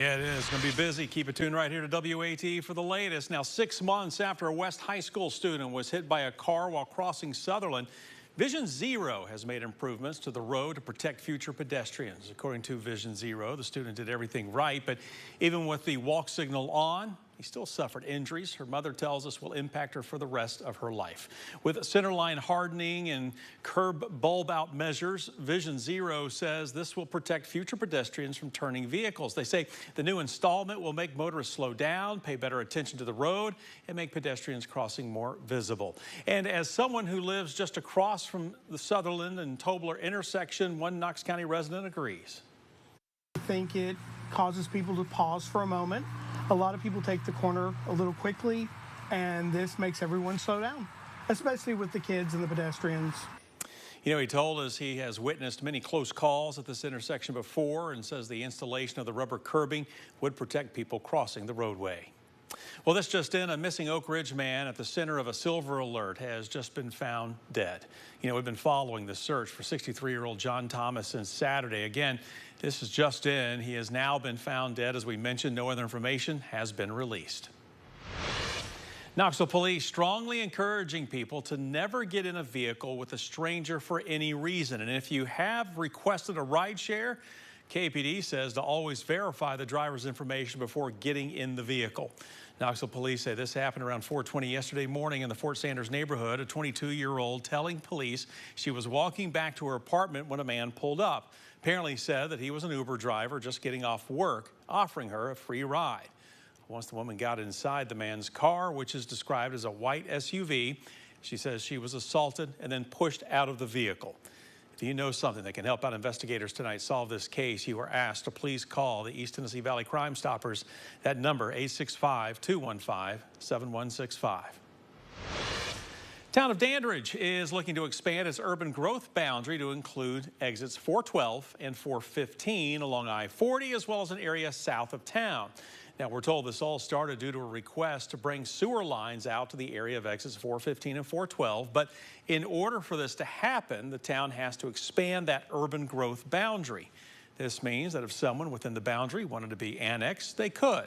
Yeah, it is going to be busy. Keep it tuned right here to WATE for the latest. Now, 6 months after a West High School student was hit by a car while crossing Sutherland, Vision Zero has made improvements to the road to protect future pedestrians. According to Vision Zero, the student did everything right, but even with the walk signal on, he still suffered injuries her mother tells us will impact her for the rest of her life. With centerline hardening and curb bulb out measures, Vision Zero says this will protect future pedestrians from turning vehicles. They say the new installment will make motorists slow down, pay better attention to the road, and make pedestrians crossing more visible. And as someone who lives just across from the Sutherland and Tobler intersection, one Knox County resident agrees. I think it causes people to pause for a moment. A lot of people take the corner a little quickly, and this makes everyone slow down, especially with the kids and the pedestrians. You know, he told us he has witnessed many close calls at this intersection before and says the installation of the rubber curbing would protect people crossing the roadway. Well, this just in, a missing Oak Ridge man at the center of a silver alert has just been found dead. You know, we've been following the search for 63-year-old John Thomas since Saturday. Again, this is just in. He has now been found dead. As we mentioned, no other information has been released. Knoxville Police strongly encouraging people to never get in a vehicle with a stranger for any reason. And if you have requested a ride share, KPD says to always verify the driver's information before getting in the vehicle. Knoxville Police say this happened around 4:20 yesterday morning in the Fort Sanders neighborhood. A 22-year-old telling police she was walking back to her apartment when a man pulled up. Apparently said that he was an Uber driver just getting off work, offering her a free ride. Once the woman got inside the man's car, which is described as a white SUV, she says she was assaulted and then pushed out of the vehicle. If you know something that can help out investigators tonight solve this case, you are asked to please call the East Tennessee Valley Crime Stoppers. That number, 865-215-7165. Town of Dandridge is looking to expand its urban growth boundary to include exits 412 and 415 along I-40, as well as an area south of town. Now, we're told this all started due to a request to bring sewer lines out to the area of exits 415 and 412. But in order for this to happen, the town has to expand that urban growth boundary. This means that if someone within the boundary wanted to be annexed, they could.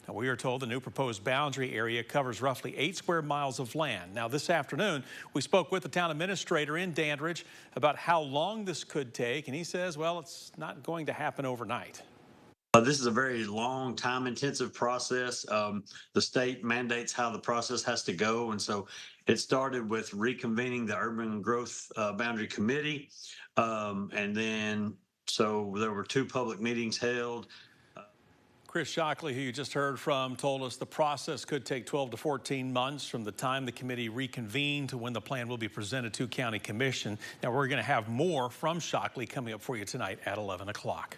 Now, we are told the new proposed boundary area covers roughly 8 square miles of land. Now, this afternoon, we spoke with the town administrator in Dandridge about how long this could take, and he says, well, it's not going to happen overnight. This is a very long, time-intensive process. The state mandates how the process has to go, and so it started with reconvening the Urban Growth Boundary Committee, and then so there were 2 public meetings held. Chris Shockley, who you just heard from, told us the process could take 12 to 14 months from the time the committee reconvened to when the plan will be presented to County Commission. Now, we're going to have more from Shockley coming up for you tonight at 11 o'clock.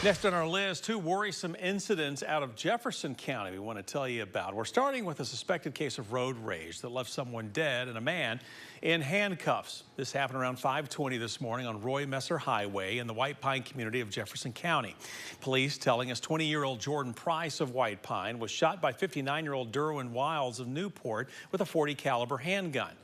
Next on our list, 2 worrisome incidents out of Jefferson County we want to tell you about. We're starting with a suspected case of road rage that left someone dead and a man in handcuffs. This happened around 5:20 this morning on Roy Messer Highway in the White Pine community of Jefferson County. Police telling us 20-year-old Jordan Price of White Pine was shot by 59-year-old Derwin Wiles of Newport with a .40 caliber handgun.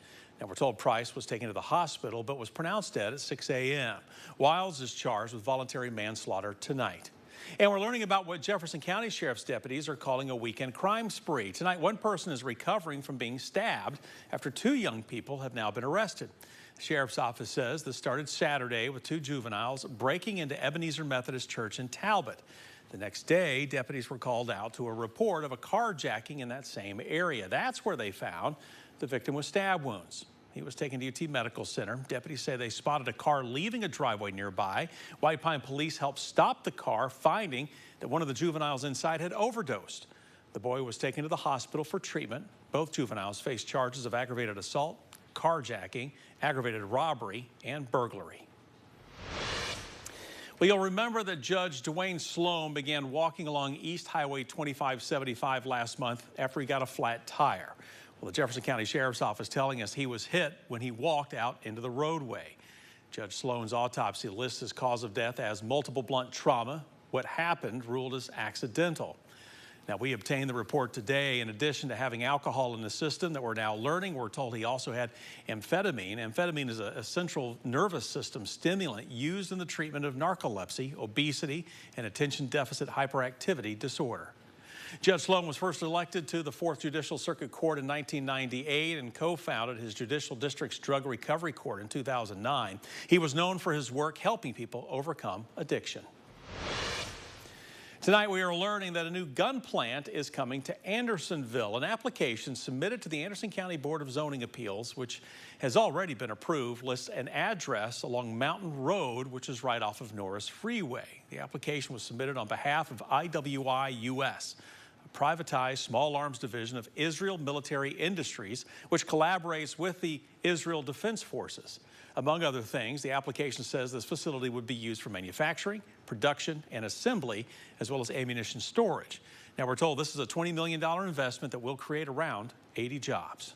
Now, we're told Price was taken to the hospital but was pronounced dead at 6 a.m. Wiles is charged with voluntary manslaughter tonight. And we're learning about what Jefferson County Sheriff's deputies are calling a weekend crime spree. Tonight, one person is recovering from being stabbed after 2 young people have now been arrested. The Sheriff's Office says this started Saturday with 2 juveniles breaking into Ebenezer Methodist Church in Talbot. The next day, deputies were called out to a report of a carjacking in that same area. That's where they found the victim with stab wounds. He was taken to UT Medical Center. Deputies say they spotted a car leaving a driveway nearby. White Pine Police helped stop the car, finding that one of the juveniles inside had overdosed. The boy was taken to the hospital for treatment. Both juveniles face charges of aggravated assault, carjacking, aggravated robbery, and burglary. Well, you'll remember that Judge Dwayne Sloan began walking along East Highway 2575 last month after he got a flat tire. Well, the Jefferson County Sheriff's Office telling us he was hit when he walked out into the roadway. Judge Sloan's autopsy lists his cause of death as multiple blunt trauma. What happened ruled as accidental. Now, we obtained the report today. In addition to having alcohol in the system that we're now learning, we're told he also had amphetamine. Amphetamine is a central nervous system stimulant used in the treatment of narcolepsy, obesity, and attention deficit hyperactivity disorder. Judge Sloan was first elected to the 4th Judicial Circuit Court in 1998 and co-founded his Judicial District's Drug Recovery Court in 2009. He was known for his work helping people overcome addiction. Tonight, we are learning that a new gun plant is coming to Andersonville. An application submitted to the Anderson County Board of Zoning Appeals, which has already been approved, lists an address along Mountain Road, which is right off of Norris Freeway. The application was submitted on behalf of IWI US, a privatized small arms division of Israel Military Industries, which collaborates with the Israel Defense Forces. Among other things, the application says this facility would be used for manufacturing, production, and assembly, as well as ammunition storage. Now, we're told this is a $20 million investment that will create around 80 jobs.